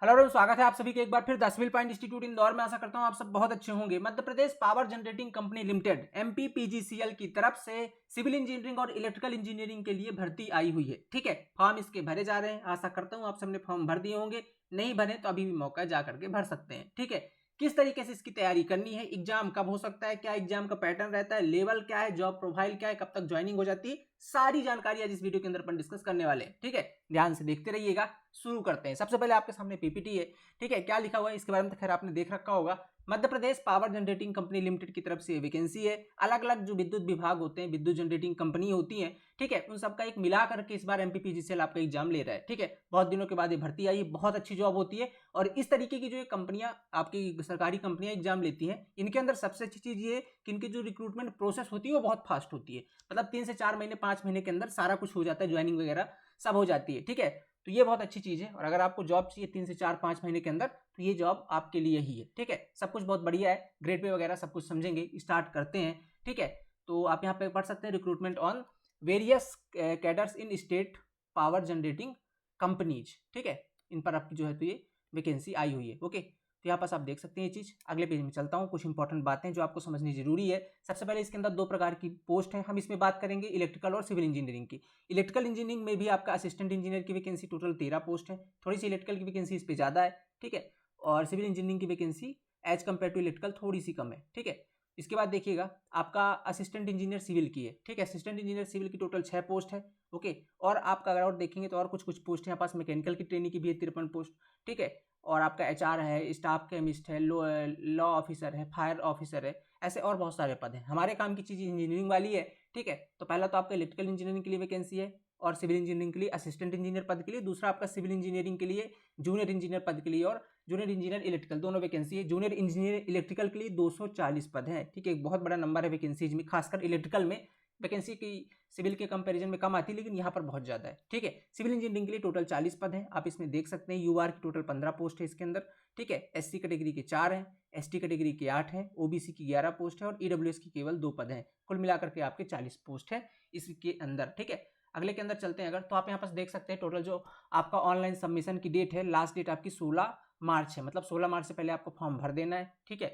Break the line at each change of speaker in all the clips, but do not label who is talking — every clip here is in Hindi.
हेलो एवरीवन, स्वागत है आप सभी के एक बार फिर the civil point institute Indore में। आशा करता हूं आप सब बहुत अच्छे होंगे। Madhya Pradesh power generating company limited MPPGCL की तरफ से सिविल इंजीनियरिंग और इलेक्ट्रिकल इंजीनियरिंग के लिए भर्ती आई हुई है। ठीक है, फॉर्म इसके भरे जा रहे हैं। आशा करता हूं आप सबने फॉर्म भर दिए होंगे। नहीं भरे तो अभी भी मौका है, जा करके भर सकते हैं। ठीक है, किस तरीके से इसकी तैयारी करनी है, एग्जाम कब हो सकता है, क्या एग्जाम का पैटर्न रहता है, लेवल क्या है, जॉब प्रोफाइल क्या है, कब तक ज्वाइनिंग हो जाती है, सारी जानकारी आज इस वीडियो के अंदर अपन डिस्कस करने वाले हैं। ठीक है, ध्यान से देखते रहिएगा। शुरू करते हैं। सबसे पहले आपके सामने पीपीटी है। ठीक है, क्या लिखा हुआ है इसके बारे में तो खैर आपने देख रखा होगा। मध्य Pradesh power generating company limited की तरफ से वैकेंसी है। अलग अलग जो विद्युत विभाग होते हैं, विद्युत जनरेटिंग कंपनी होती है, ठीक है, उन सबका एक मिला करके इस बार एमपीपीजीसीएल आपका एग्जाम ले रहा है। ठीक है, बहुत दिनों के बाद ये भर्ती आई है, बहुत अच्छी जॉब होती है। और इस तरीके की जो ये कंपनियां, आपकी सरकारी कंपनियां एग्जाम लेती हैं, इनके अंदर सबसे अच्छी चीज ये कि इनकी जो रिक्रूटमेंट प्रोसेस होती है वो बहुत फास्ट होती है। मतलब 3 से 4 महीने 5 महीने के अंदर सारा कुछ हो जाता है, ज्वाइनिंग वगैरह सब हो जाती है। ठीक है, तो ये बहुत अच्छी चीज है। और अगर आपको जॉब चाहिए 3 से 4-5 महीने के अंदर, तो ये जॉब आपके लिए ही है। ठीक है, सब कुछ बहुत बढ़िया है, ग्रेड पे वगैरह सब कुछ समझेंगे, स्टार्ट करते हैं। ठीक है, तो आप यहाँ पे पढ़ सकते हैं recruitment on various cadres in state power generating companies. ठीक है, इन पर आपकी जो है तो ये वैकेंसी आई हुई है। ओके, तो यहाँ पास आप देख सकते हैं ये चीज। अगले पेज में चलता हूँ, कुछ इंपॉर्टेंट बातें जो आपको समझनी जरूरी है। सबसे पहले इसके अंदर 2 प्रकार की पोस्ट है, हम इसमें बात करेंगे इलेक्ट्रिकल और सिविल इंजीनियरिंग की। इलेक्ट्रिकल इंजीनियरिंग में भी आपका असिस्टेंट इंजीनियर की वैकेंसी टोटल 13 पोस्ट है। थोड़ी सी इलेक्ट्रिकल की वैकेंसी इस पर ज्यादा है। ठीक है, और सिविल इंजीनियरिंग की vacancy as compare to electrical थोड़ी सी कम है। ठीक है, इसके बाद देखिएगा आपका असिस्टेंट इंजीनियर सिविल की है। ठीक है, असिस्टेंट इंजीनियर सिविल की टोटल 6 पोस्ट है। ओके, और आपका अगर और देखेंगे तो और कुछ पोस्ट है यहाँ पास। मैकेनिकल की ट्रेनिंग की भी है 53 पोस्ट। ठीक है, और आपका एचआर है, स्टाफ केमिस्ट है, लॉ ऑफिसर है, फायर ऑफिसर है, ऐसे और बहुत सारे पद हैं। हमारे काम की चीज़ इंजीनियरिंग वाली है। ठीक है, तो पहला तो आपका इलेक्ट्रिकल इंजीनियरिंग के लिए वैकेंसी है, और सिविल इंजीनियरिंग के लिए असिस्टेंट इंजीनियर पद के लिए। दूसरा आपका सिविल इंजीनियरिंग के लिए जूनियर इंजीनियर पद के लिए, और जूनियर इंजीनियर इलेक्ट्रिकल दोनों वैकेंसी है। जूनियर इंजीनियर इलेक्ट्रिकल के लिए 240 पद हैं। ठीक है, एक बहुत बड़ा नंबर है वैकेंसीज में, खासकर इलेक्ट्रिकल में वैकेंसी की सिविल के कंपैरिजन में कम आती है, लेकिन यहाँ पर बहुत ज़्यादा है। ठीक है, सिविल इंजीनियरिंग के लिए टोटल 40 पद हैं, आप इसमें देख सकते हैं। यूआर की टोटल 15 पोस्ट है इसके अंदर। ठीक है, एससी कैटेगरी के 4 हैं, एसटी कैटेगरी के 8 हैं, ओबीसी की 11 पोस्ट है, और ईडब्ल्यूएस की केवल 2 पद हैं। कुल मिलाकर के आपके 40 पोस्ट है इसके अंदर। ठीक है, अगले के अंदर चलते हैं अगर, तो आप यहाँ पास देख सकते हैं टोटल जो आपका ऑनलाइन सबमिशन की डेट है, लास्ट डेट आपकी 16 मार्च है। मतलब 16 मार्च से पहले आपको फॉर्म भर देना है। ठीक है,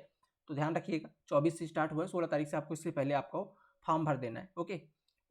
तो ध्यान रखिएगा, 24 से स्टार्ट हुआ है, 16 तारीख से आपको इससे पहले आपको फॉर्म भर देना है। ओके,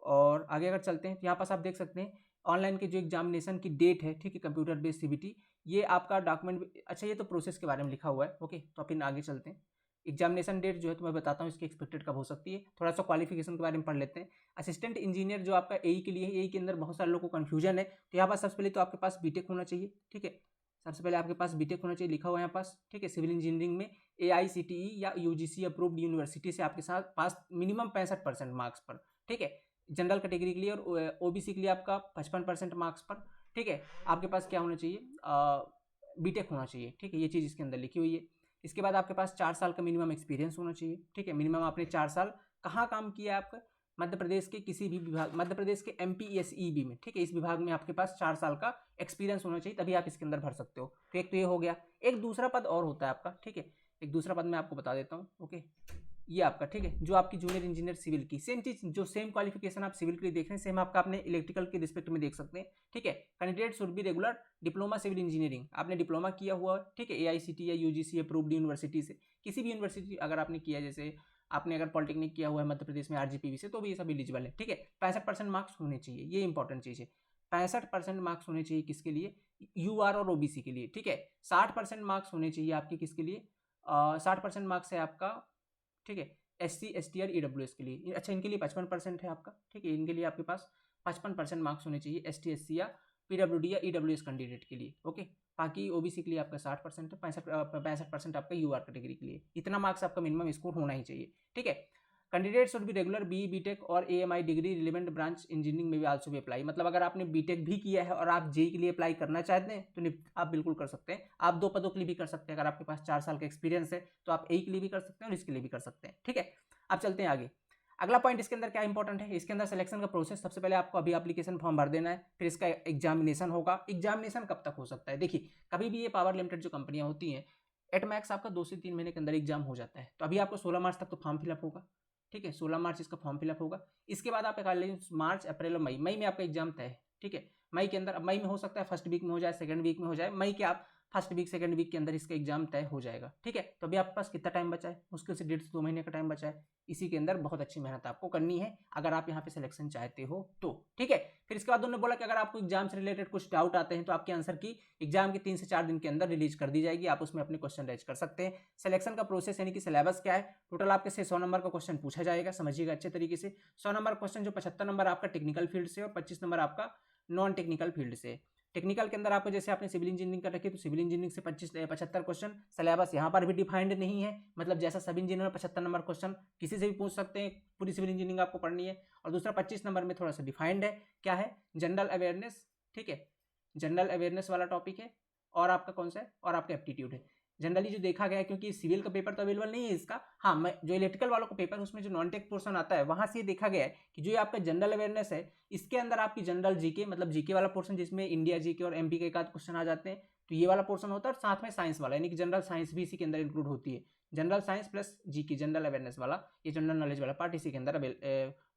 और आगे अगर चलते हैं तो यहाँ पास आप देख सकते हैं ऑनलाइन के जो एग्जामिनेशन की डेट है, ठीक है, कंप्यूटर बेस्ड सीबीटी, ये आपका डॉक्यूमेंट। अच्छा, ये तो प्रोसेस के बारे में लिखा हुआ है। ओके, तो फिर आगे चलते हैं। एग्जामिनेशन डेट जो है तो मैं बताता हूँ इसकी एक्सपेक्टेड कब हो सकती है। थोड़ा सा क्वालिफिकेशन के बारे में पढ़ लेते हैं। असिस्टेंट इंजीनियर जो आपका एई के लिए है, एई के अंदर बहुत सारे लोगों को कन्फ्यूजन है। तो यहाँ पास सबसे पहले तो आपके पास बीटेक होना चाहिए। ठीक है, सबसे पहले आपके पास बीटेक होना चाहिए, लिखा हुआ है यहाँ पास। ठीक है, सिविल इंजीनियरिंग में एआईसीटीई या यूजीसी अप्रूव्ड यूनिवर्सिटी से आपके साथ पास मिनिमम 65% मार्क्स पर। ठीक है, जनरल कैटेगरी के लिए और ओबीसी के लिए आपका 55% मार्क्स पर। ठीक है, आपके पास क्या होना चाहिए, बीटेक होना चाहिए। ठीक है, ये चीज़ इसके अंदर लिखी हुई है। इसके बाद आपके पास 4 साल का मिनिमम एक्सपीरियंस होना चाहिए। ठीक है, मिनिमम आपने 4 साल कहाँ काम किया है आपका, मध्य प्रदेश के किसी भी विभाग, मध्य प्रदेश के एमपीएसईबी में। ठीक है, इस विभाग में आपके पास 4 साल का एक्सपीरियंस होना चाहिए, तभी आप इसके अंदर भर सकते हो। तो एक तो ये हो गया। एक दूसरा पद और होता है आपका। ठीक है, एक दूसरा पद मैं आपको बता देता हूँ। ओके, ये आपका, ठीक है, जो आपकी जूनियर इंजीनियर सिविल की सेम चीज, जो सेम क्वालिफिकेशन आप सिविल के लिए देख रहे हैं, सेम आपका अपने इलेक्ट्रिकल के रिस्पेक्ट में देख सकते हैं। ठीक है, candidate should be regular diploma civil engineering, आपने डिप्लोमा किया हुआ है। ठीक है, एआईसीटी या यूजीसी अप्रूव्ड यूनिवर्सिटी से, किसी भी यूनिवर्सिटी अगर आपने किया, जैसे आपने अगर पॉलिटेक्निक किया हुआ है मध्य प्रदेश में आरजीपीवी से, तो भी ये सब एलिजिबल है। ठीक है, 65% मार्क्स होने चाहिए, ये इंपॉर्टेंट चीज़ है। 65% मार्क्स होने चाहिए किसके लिए, यूआर और ओबीसी के लिए। ठीक है, 60% मार्क्स होने चाहिए आपके किसके लिए, 60% मार्क्स है आपका, ठीक है, एससी एसटी और ईडब्ल्यूएस के लिए। अच्छा, इनके लिए 55% है आपका। ठीक है, इनके लिए आपके पास 55% मार्क्स होने चाहिए, एसटी एससी या पीडब्ल्यूडी या ईडब्ल्यूएस कैंडिडेट के लिए। ओके, बाकी ओबीसी के लिए आपका 60% है, 65% आपका यूआर कैटेगरी के लिए। इतना मार्क्स आपका मिनिमम स्कोर होना ही चाहिए। ठीक है, candidate should be regular B BTech और AMI degree relevant branch engineering में भी आल्सो भी अप्लाई। मतलब अगर आपने बीटेक भी किया है और आप जेई के लिए अप्लाई करना चाहते हैं तो आप बिल्कुल कर सकते हैं। आप 2 पदों के लिए भी कर सकते हैं। अगर आपके पास 4 साल का एक्सपीरियंस है तो आप ए के लिए भी कर सकते हैं और इसके लिए भी कर सकते हैं। ठीक है, अब चलते हैं आगे। अगला पॉइंट इसके अंदर क्या इंपॉर्टेंट है, इसके अंदर सिलेक्शन का प्रोसेस। सबसे पहले आपको अभी एप्लीकेशन फॉर्म भर देना है, फिर इसका एग्जामिनेशन होगा। एग्जामिनेशन कब तक हो सकता है, देखिए, कभी भी ये पावर लिमिटेड जो कंपनियां होती हैं, एट मैक्स आपका 2 से 3 महीने के अंदर एग्जाम हो जाता है। तो अभी आपको 16 मार्च तक तो फॉर्म फिलअप होगा। ठीक है, 16 मार्च इसका फॉर्म फिलअप होगा। इसके बाद आप कर लेंगे मार्च अप्रैल और मई में आपका एग्जाम तय है। ठीक है, मई के अंदर, अब मई में हो सकता है फर्स्ट वीक में हो जाए, सेकंड वीक में हो जाए, मई के आप फर्स्ट वीक सेकंड वीक के अंदर इसका एग्जाम तय हो जाएगा। ठीक है, तो अभी आपके पास कितना टाइम बचा है? मुश्किल से 1.5 से 2 महीने का टाइम बचा है। इसी के अंदर बहुत अच्छी मेहनत आपको करनी है अगर आप यहाँ पे सिलेक्शन चाहते हो तो। ठीक है, फिर इसके बाद उन्होंने बोला कि अगर आपको एग्जाम से रिलेटेड कुछ डाउट आते हैं तो आपके आंसर की एग्जाम के 3 से 4 दिन के अंदर रिलीज कर दी जाएगी, आप उसमें अपने क्वेश्चन रेज कर सकते हैं। सिलेक्शन का प्रोसेस यानी कि सिलेबस क्या है, टोटल आपके से 100 नंबर का क्वेश्चन पूछा जाएगा, समझिएगा अच्छे तरीके से। 100 नंबर क्वेश्चन जो 75 नंबर आपका टेक्निकल फील्ड से और 25 नंबर आपका नॉन टेक्निकल फील्ड से। टेक्निकल के अंदर आपको जैसे आपने सिविल इंजीनियरिंग कर रखी है तो सिविल इंजीनियरिंग से 75 क्वेश्चन, सिलेबस यहाँ पर भी डिफाइंड नहीं है, मतलब जैसा सब इंजीनियर 75 नंबर क्वेश्चन किसी से भी पूछ सकते हैं, पूरी सिविल इंजीनियरिंग आपको पढ़नी है। और दूसरा 25 नंबर में थोड़ा सा डिफाइंड है, क्या है? General awareness. ठीक है, जनरल अवेयरनेस वाला टॉपिक है। और आपका कौन सा है? और आपका एप्टीट्यूड है। जनरली जो देखा गया है, क्योंकि सिविल का पेपर तो अवेलेबल नहीं है इसका, हाँ मैं जो इलेक्ट्रिकल वालों का पेपर उसमें जो नॉन टेक पोर्शन आता है वहां से देखा गया है कि जो ये आपका जनरल अवेयरनेस है इसके अंदर आपकी जनरल जीके, मतलब जीके वाला पोर्शन जिसमें इंडिया जीके और एमपी के एक आध क्वेश्चन आ जाते हैं, तो ये वाला पोर्शन होता है। और साथ में साइंस वाला यानी कि जनरल साइंस भी इसी के अंदर इंक्लूड होती है। General science plus GK, general awareness वाला, ये जनरल नॉलेज वाला पार्ट इसी के अंदर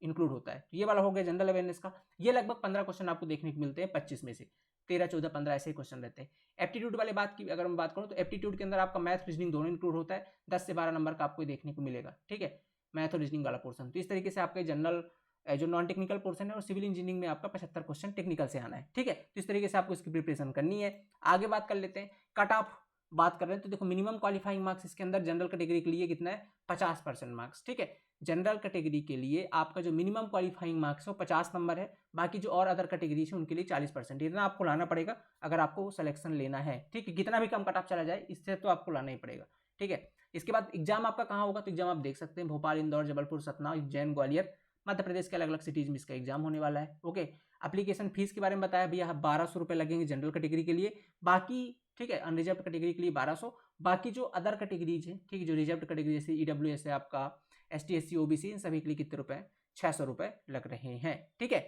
इंक्लूड होता है। तो ये वाला हो गया जनरल अवेयरनेस का। ये लगभग 15 क्वेश्चन आपको देखने को मिलते हैं 25 में से, 13, 14, 15 ऐसे ही क्वेश्चन रहते हैं। एप्टीट्यूड वाले बात की अगर मैं बात करूं तो एप्टीट्यूड के अंदर आपका मैथ रीजनिंग दोनों इंक्लूड होता है, 10 से 12 नंबर का आपको देखने को मिलेगा। ठीक है, मैथ और रीजनिंग वाला पोर्शन। तो इस तरीके से आपके जनरल जो नॉन टेक्निकल पोर्शन है और सिविल इंजीनियरिंग में आपका 75 क्वेश्चन टेक्निकल से आना है। ठीक है, तो इस तरीके से आपको इसकी प्रिपरेशन करनी है। आगे बात कर लेते हैं, कट ऑफ बात कर रहे हैं तो देखो मिनिमम क्वालिफाइंग मार्क्स इसके अंदर जनरल कैटेगरी के लिए कितना है? 50% मार्क्स। ठीक है, जनरल कैटेगरी के लिए आपका जो मिनिमम क्वालिफाइंग मार्क्स है वो 50 नंबर है, बाकी जो और अदर कैटेगरी है उनके लिए 40%। इतना आपको लाना पड़ेगा अगर आपको सिलेक्शन लेना है। ठीक है, कितना भी कम कट ऑफ चला जाए इससे तो आपको लाना ही पड़ेगा। ठीक है, इसके बाद एग्जाम आपका कहाँ होगा? तो एग्जाम आप देख सकते हैं भोपाल, इंदौर, जबलपुर, सतना, उज्जैन, ग्वालियर, मध्य प्रदेश के अलग अलग सिटीज में इसका एग्जाम होने वाला है। ओके, एप्लीकेशन फीस के बारे में बताया भैया, 1200 रुपये लगेंगे जनरल कैटेगरी के लिए, बाकी ठीक है अनरिजर्व कैटेगरी के लिए 1200, बाकी जो अदर कैटेगरीज है, ठीक है, जो रिजर्व कैटेगरी जैसे ईडब्ल्यूएस है आपका, ST SC OBC, इन सभी के लिए कितने रुपए? 600 रुपये लग रहे हैं। ठीक है,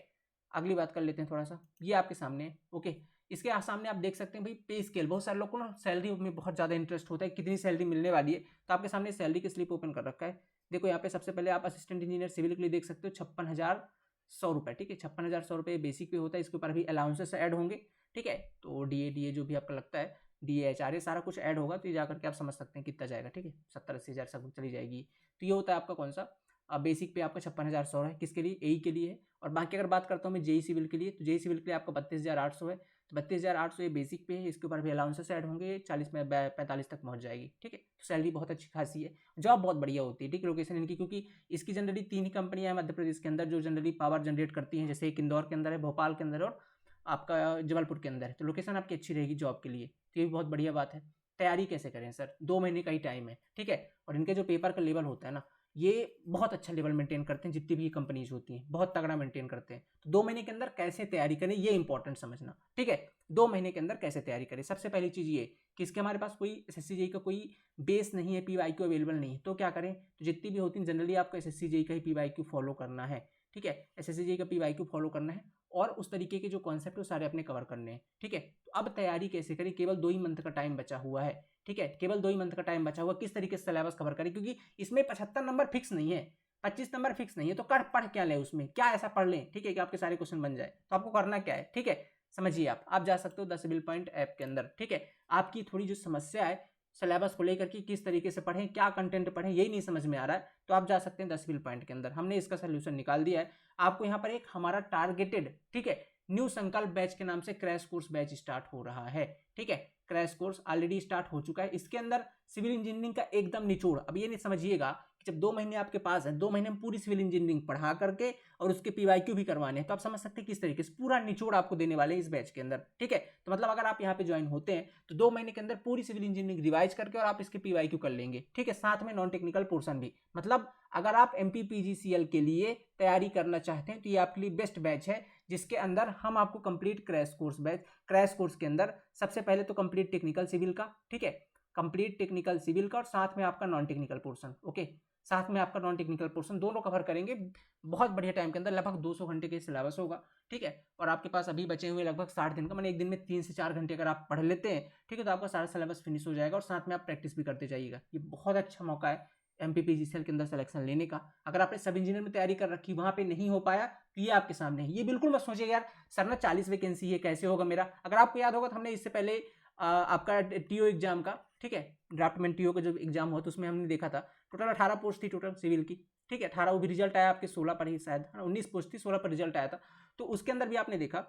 अगली बात कर लेते हैं थोड़ा सा, ये आपके सामने है। ओके, इसके सामने आप देख सकते हैं भाई पे स्केल, बहुत सारे लोग को ना सैलरी में बहुत ज़्यादा इंटरेस्ट होता है, कितनी सैलरी मिलने वाली है, तो आपके सामने सैलरी की स्लिप ओपन कर रखा है। देखो यहाँ पे सबसे पहले आप असिस्टेंट इंजीनियर सिविल के लिए देख सकते हो 56,100 रुपये। ठीक है, 56,100 रुपये बेसिक पे होता है, इसके ऊपर भी अलाउंसेस ऐड होंगे। ठीक है, तो DA जो भी आपका लगता है, DA HRA सारा कुछ ऐड होगा, तो ये जाकर के आप समझ सकते हैं कितना जाएगा। ठीक है, 70-80 हज़ार सब चली जाएगी। तो ये होता है आपका कौन सा? बेसिक पे आपका 56,100 है, किसके लिए? AE के लिए है। और बाकी अगर बात करता हूँ मैं JEE सिविल के लिए, तो JEE सिविल के लिए आपका 32,800 है। तो 32,800 ये बेसिक पे है, इसके ऊपर भी अलाउंसेस ऐड होंगे, 40 में 45 तक पहुँच जाएगी। ठीक है, तो सैलरी बहुत अच्छी खासी है, जॉब बहुत बढ़िया होती है। ठीक है, लोकेशन इनकी, क्योंकि इसकी जनरली 3 ही कंपनियाँ हैं मध्य प्रदेश के अंदर जो जनरली पावर जनरेट करती हैं, जैसे एक इंदौर के अंदर है, भोपाल के अंदर और आपका जबलपुर के अंदर है। तो लोकेशन आपकी अच्छी रहेगी जॉब के लिए, तो ये भी बहुत बढ़िया बात है। तैयारी कैसे करें सर? 2 महीने का ही टाइम है। ठीक है, और इनके जो पेपर का लेवल होता है ना, ये बहुत अच्छा लेवल मेंटेन करते हैं, जितनी भी कंपनीज होती हैं बहुत तगड़ा मेंटेन करते हैं। तो 2 महीने के अंदर कैसे तैयारी करें ये इंपॉर्टेंट समझना। ठीक है, 2 महीने के अंदर कैसे तैयारी करें? सबसे पहली चीज़ ये कि इसके हमारे पास कोई SSC JEE का कोई बेस नहीं है, PYQ अवेलेबल नहीं है, तो क्या करें? तो जितनी भी होती हैं जनरली आपको SSC JEE का ही PYQ फॉलो करना है। ठीक है, SSC JEE का PYQ फॉलो करना है और उस तरीके के जो कॉन्सेप्ट है सारे अपने कवर करने हैं। ठीक है, तो अब तैयारी कैसे करें? केवल 2 ही मंथ का टाइम बचा हुआ है। ठीक है, केवल 2 ही मंथ का टाइम बचा हुआ, किस तरीके से सिलेबस कवर करें? क्योंकि इसमें 75 नंबर फिक्स नहीं है, 25 नंबर फिक्स नहीं है, तो पढ़ क्या लें उसमें, क्या ऐसा पढ़ लें ठीक है कि आपके सारे क्वेश्चन बन जाए? तो आपको करना क्या है? ठीक है, समझिए, आप जा सकते हो द सिविल पॉइंट ऐप के अंदर। ठीक है, आपकी थोड़ी जो समस्या है सिलेबस को लेकर के, किस तरीके से पढ़ें, क्या कंटेंट पढ़ें, यही नहीं समझ में आ रहा है, तो आप जा सकते हैं द सिविल पॉइंट के अंदर। हमने इसका सोल्यूशन निकाल दिया है आपको। यहाँ पर एक हमारा टारगेटेड, ठीक है, न्यू संकल्प बैच के नाम से क्रैश कोर्स बैच स्टार्ट हो रहा है। ठीक है, क्रैश कोर्स ऑलरेडी स्टार्ट हो चुका है। इसके अंदर सिविल इंजीनियरिंग का एकदम निचोड़, अब ये नहीं समझिएगा कि जब 2 महीने आपके पास है, 2 महीने में पूरी सिविल इंजीनियरिंग पढ़ा करके और उसके PYQ भी करवाने हैं, तो आप समझ सकते हैं किस तरीके से पूरा निचोड़ आपको देने वाले हैं इस बैच के अंदर। ठीक है, तो मतलब अगर आप यहाँ पे ज्वाइन होते हैं तो 2 महीने के अंदर पूरी सिविल इंजीनियरिंग रिवाइज करके और आप इसके PYQ कर लेंगे। ठीक है, साथ में नॉन टेक्निकल पोर्शन भी, मतलब अगर आप MPPGCL के लिए तैयारी करना चाहते हैं तो ये आपके लिए बेस्ट बैच है, जिसके अंदर हम आपको complete crash course batch, crash course के अंदर सबसे पहले तो कंप्लीट टेक्निकल सिविल का, ठीक है, कंप्लीट टेक्निकल सिविल का और साथ में आपका नॉन टेक्निकल पोर्शन। ओके, साथ में आपका नॉन टेक्निकल पोर्शन दोनों कवर करेंगे बहुत बढ़िया टाइम के अंदर। लगभग 200 घंटे के सिलेबस होगा। ठीक है, और आपके पास अभी बचे हुए लगभग 60 दिन का, मैंने एक दिन में 3 से 4 घंटे अगर आप पढ़ लेते हैं, ठीक है, तो आपका सारा सिलेबस फिनिश हो जाएगा और साथ में आप प्रैक्टिस भी करते जाइएगा। ये बहुत अच्छा मौका है MPPGCL के अंदर सिलेक्शन लेने का। अगर आपने सब इंजीनियर में तैयारी कर रखी, वहाँ पे नहीं हो पाया, तो ये आपके सामने है। ये बिल्कुल मत सोचिए यार सर ना 40 वैकेंसी है, कैसे होगा मेरा। अगर आपको याद होगा तो हमने इससे पहले आपका TO एग्जाम का, ठीक है, ड्राफ्टमैन TO का जो एग्जाम हुआ तो उसमें हमने देखा था टोटल 18 पोस्ट थी टोटल सिविल की, ठीक है। 18 वो भी रिजल्ट आया आपके 16 पर ही, शायद 19 पोस्ट थी, 16 पर रिजल्ट आया था। तो उसके अंदर भी आपने देखा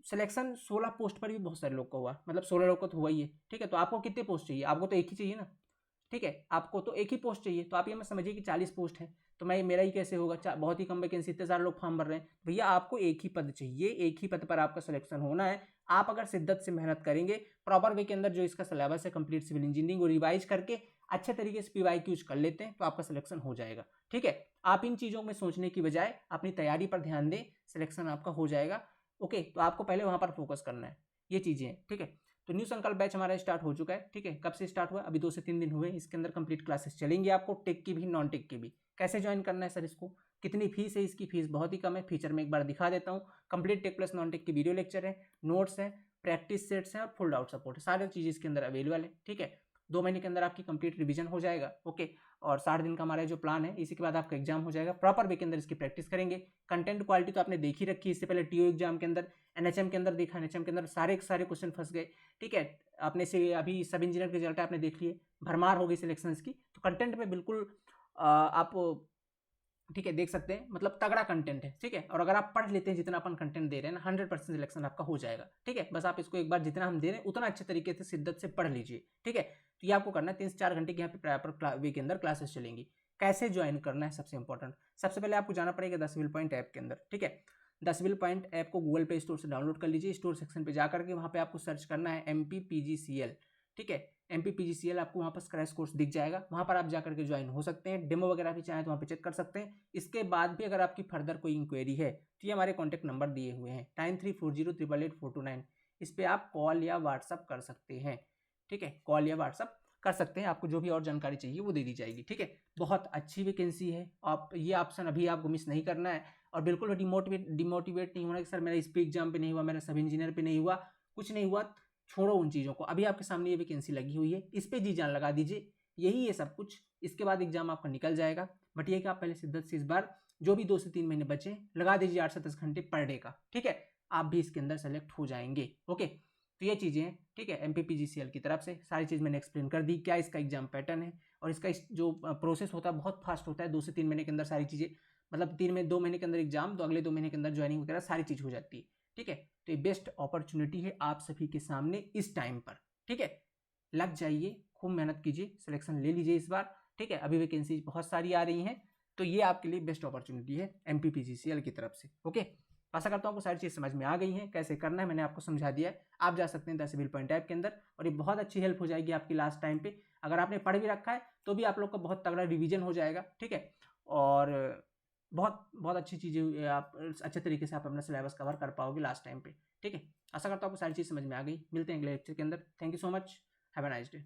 सिलेक्शन 16 पोस्ट पर भी बहुत सारे लोग का हुआ, मतलब 16 लोग का तो हुआ ही है, ठीक है। तो आपको कितने पोस्ट चाहिए? आपको तो एक ही चाहिए ना, ठीक है, आपको तो एक ही पोस्ट चाहिए। तो आप ये मत समझिए कि 40 पोस्ट है तो मैं मेरा ही कैसे होगा, बहुत ही कम वैकेंसी, इतने सारे लोग फॉर्म भर रहे हैं। भैया आपको एक ही पद चाहिए, एक ही पद पर आपका सिलेक्शन होना है। आप अगर शिद्दत से मेहनत करेंगे, प्रॉपर वे के अंदर जो इसका सिलेबस है कंप्लीट सिविल इंजीनियरिंग वो रिवाइज करके अच्छे तरीके से PYQs कर लेते हैं तो आपका सिलेक्शन हो जाएगा, ठीक है। आप इन चीज़ों में सोचने की बजाय अपनी तैयारी पर ध्यान दें, सिलेक्शन आपका हो जाएगा। ओके, तो आपको पहले वहाँ पर फोकस करना है, ये चीज़ें हैं, ठीक है। तो न्यू संकल्प बैच हमारा स्टार्ट हो चुका है, ठीक है। कब से स्टार्ट हुआ? अभी 2 से 3 दिन हुए। इसके अंदर कंप्लीट क्लासेस चलेंगी आपको, टेक की भी, नॉन टेक की भी। कैसे ज्वाइन करना है सर इसको, कितनी फीस है? इसकी फीस बहुत ही कम है, फीचर में एक बार दिखा देता हूँ। Complete tech plus non tech की वीडियो लेक्चर है, नोट्स है, प्रैक्टिस सेट्स हैं और फुल डाउट सपोर्ट है, सारी चीज़ इसके अंदर अवेलेबल है, ठीक है। 2 महीने के अंदर आपकी कंप्लीट रिवीजन हो जाएगा, ओके। और 60 दिन का हमारा जो प्लान है, इसी के बाद आपका एग्जाम हो जाएगा। प्रॉपर वे के अंदर इसकी प्रैक्टिस करेंगे। कंटेंट क्वालिटी तो आपने देखी रखी है इससे पहले TO एग्जाम के अंदर, NHM के अंदर देखा, NHM के अंदर सारे क्वेश्चन फंस गए, ठीक है। आपने से अभी सब इंजीनियर के रिजल्ट आपने देख लिए, भरमार हो गई सिलेक्शन की। तो कंटेंट में बिल्कुल आप, ठीक है, देख सकते हैं, मतलब तगड़ा कंटेंट है, ठीक है। और अगर आप पढ़ लेते हैं जितना अपन कंटेंट दे रहे हैं ना, 100% सिलेक्शन आपका हो जाएगा, ठीक है। बस आप इसको एक बार जितना हम दे रहे हैं उतना अच्छे तरीके से शिद्दत से पढ़ लीजिए, ठीक है। तो ये आपको करना है। 3 से 4 घंटे की यहाँ पे प्रॉपर वे के अंदर क्लासेस चलेंगी। कैसे ज्वाइन करना है सबसे इंपॉर्टेंट, सबसे पहले आपको जाना पड़ेगा द सिविल पॉइंट ऐप के अंदर, ठीक है। द सिविल पॉइंट ऐप को गूगल प्ले स्टोर से डाउनलोड कर लीजिए। स्टोर सेक्शन पे जाकर के वहाँ पे आपको सर्च करना है MPPGCL, ठीक है। MPPGCL आपको वहाँ पर क्रैश कोर्स दिख जाएगा, वहाँ पर आप जाकर के ज्वाइन हो सकते हैं। डेमो वगैरह भी चाहें तो वहाँ पे चेक कर सकते हैं। इसके बाद भी अगर आपकी फर्दर कोई इंक्वायरी है तो ये हमारे कॉन्टैक्ट नंबर दिए हुए हैं 9340888429। इस पर आप कॉल या व्हाट्सअप कर सकते हैं, ठीक है। कॉल या व्हाट्सअप कर सकते हैं, आपको जो भी और जानकारी चाहिए वो दे दी जाएगी, ठीक है। बहुत अच्छी वैकेंसी है, आप ये ऑप्शन अभी आपको मिस नहीं करना है। और बिल्कुल डिमोटिवेट नहीं होना कि सर मेरा इस पे एग्जाम पे नहीं हुआ, मेरा सब इंजीनियर पे नहीं हुआ, कुछ नहीं हुआ। छोड़ो उन चीज़ों को, अभी आपके सामने ये वैकेंसी लगी हुई है, इस पे जी जान लगा दीजिए, यही है सब कुछ। इसके बाद एग्जाम आपका निकल जाएगा। बट ये कि आप पहले शिद्दत से इस बार जो भी 2 से 3 महीने बचे लगा दीजिए 8 से 10 घंटे पर डे का, ठीक है। आप भी इसके अंदर सेलेक्ट हो जाएंगे, ओके। तो ये चीज़ें हैं, ठीक है। MPPGCL की तरफ से सारी चीज़ मैंने एक्सप्लेन कर दी, क्या इसका एग्जाम पैटर्न है। और इसका जो प्रोसेस होता है बहुत फास्ट होता है, 2 से 3 महीने के अंदर सारी चीज़ें, मतलब 2 महीने के अंदर एग्जाम, तो अगले 2 महीने के अंदर ज्वाइनिंग वगैरह सारी चीज़ हो जाती है, ठीक है। तो ये बेस्ट अपॉर्चुनिटी है आप सभी के सामने इस टाइम पर, ठीक है। लग जाइए, खूब मेहनत कीजिए, सिलेक्शन ले लीजिए इस बार, ठीक है। अभी वैकेंसी बहुत सारी आ रही हैं, तो ये आपके लिए बेस्ट अपॉर्चुनिटी है MPPGCL की तरफ से, ओके। आशा करता हूँ आपको सारी चीज़ समझ में आ गई है, कैसे करना है मैंने आपको समझा दिया है। आप जा सकते हैं द सिविल पॉइंट ऐप के अंदर, और ये बहुत अच्छी हेल्प हो जाएगी आपकी लास्ट टाइम पे। अगर आपने पढ़ भी रखा है तो भी आप लोग का बहुत तगड़ा रिवीजन हो जाएगा, ठीक है। और बहुत बहुत अच्छी चीज़ें आप अच्छे तरीके से आप अपना सिलेबस कवर कर पाओगे लास्ट टाइम पे, ठीक है। आशा करता हूँ आपको सारी चीज़ समझ में आ गई। मिलते हैं अगले लेक्चर के अंदर। Thank you so much, have a nice day.